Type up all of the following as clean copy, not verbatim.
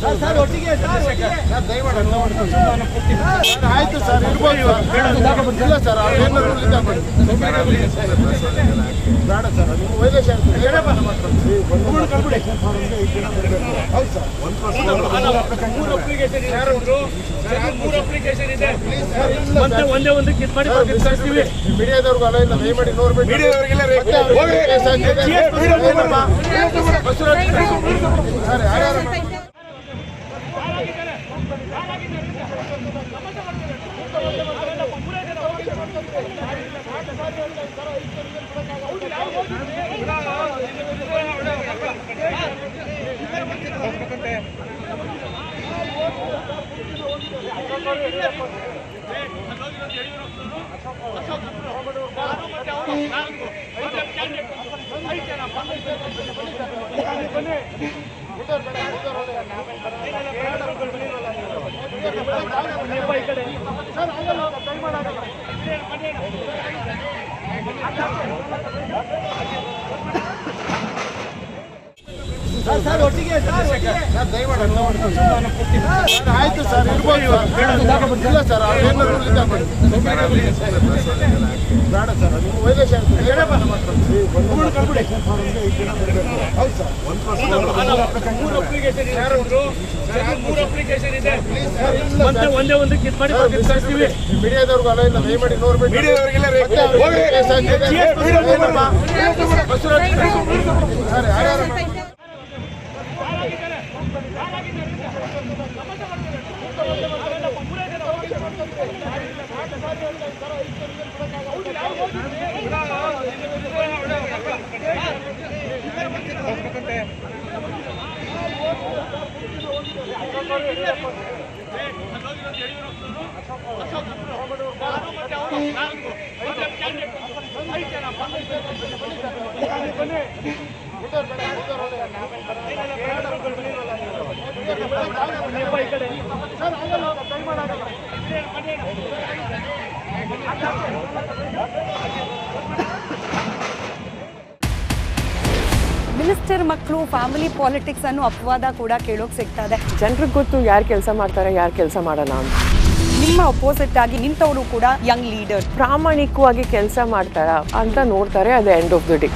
Sir ಒಟ್ಟಿಗೆ sir ದಯಮಾಡಿ ಆಯ್ತು ಸರ್ ಇರ್ಬೋದು ಇಲ್ಲ ಸರ್ ಏನಾದ್ರು ಬೇಡ ಸರ್ ನೀವು ವೈದೇಶ ಹೌದು ಸರ್ ಒಂದೇ ಒಂದು ಕಿತ್ ಮಾಡಿ ಮೀಡಿಯಾದವ್ರಿಗೂ ಅಲ್ಲ ಇಲ್ಲ ದಯಮಾಡಿ ನೋಡ್ಬಿಟ್ಟು ಸರ್ ಯಾರ್ಯಾರು ಸರ್ ಒಟ್ಟಿಗೆ ದಯಮಾಡಿ ಆಯ್ತು ಸರ್ ಇರ್ಬೋದು ಇಲ್ಲ ಸರ್ ಏನಾದ್ರು ಬೇಡ ಸರ್ ನೀವು ವೈದೇಶ ಹೌದು ಸರ್ ಒಂದೇ ಒಂದು ಕಿತ್ ಮಾಡಿ ಮೀಡಿಯಾದವ್ರಿಗೂ ಅಲ್ಲ ಇಲ್ಲ ದಯಮಾಡಿ ನೋಡ್ಬಿಟ್ಟು ಸರ್ ಯಾರ್ಯಾರು ಮಿನಿಸ್ಟರ್ ಮಕ್ಕಳು ಫ್ಯಾಮಿಲಿ ಪಾಲಿಟಿಕ್ಸ್ ಅನ್ನೋ ಅಪವಾದ ಕೂಡ ಕೇಳೋಕೆ ಸಿಗ್ತಾ ಇದೆ. ಜನರಿಗೆ ಗೊತ್ತು ಯಾರು ಕೆಲಸ ಮಾಡ್ತಾರೆ ಯಾರು ಕೆಲಸ ಮಾಡಲ್ಲ ಅಂತ. ನಿಮ್ಮ ಅಪೋಸಿಟ್ ಆಗಿ ನಿಂತವರು ಕೂಡ ಯಂಗ್ ಲೀಡರ್ ಪ್ರಾಮಾಣಿಕವಾಗಿ ಕೆಲಸ ಮಾಡ್ತಾರ ಅಂತ ನೋಡ್ತಾರೆ. ಅದು ಎಂಡ್ ಆಫ್ ದ ಡೇ.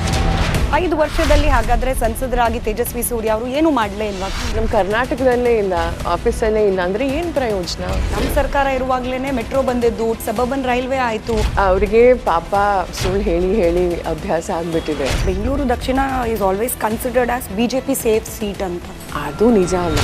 5 ವರ್ಷದಲ್ಲಿ ಹಾಗಾದ್ರೆ ಸಂಸದರಾಗಿ ತೇಜಸ್ವಿ ಸೂರ್ಯ ಅವರು ಏನು ಮಾಡಲೇ ಇಲ್ವಾ? ನಮ್ಮ ಕರ್ನಾಟಕದಲ್ಲೇ ಇಲ್ಲ, ಆಫೀಸಲ್ಲೇ ಇಲ್ಲ ಅಂದ್ರೆ ಏನು ಪ್ರಯೋಜನ? ನಮ್ಮ ಸರ್ಕಾರ ಇರುವಾಗ್ಲೇನೆ ಮೆಟ್ರೋ ಬಂದಿದ್ದು, ಸಬರ್ಬನ್ ರೈಲ್ವೆ ಆಯಿತು. ಅವರಿಗೆ ಪಾಪ ಸುಳ್ಳು ಹೇಳಿ ಹೇಳಿ ಅಭ್ಯಾಸ ಆಗ್ಬಿಟ್ಟಿದೆ. ಬೆಂಗಳೂರು ದಕ್ಷಿಣ is always considered as BJP safe seat ಅಂತ. ಅದು ನಿಜ ಅಲ್ಲ.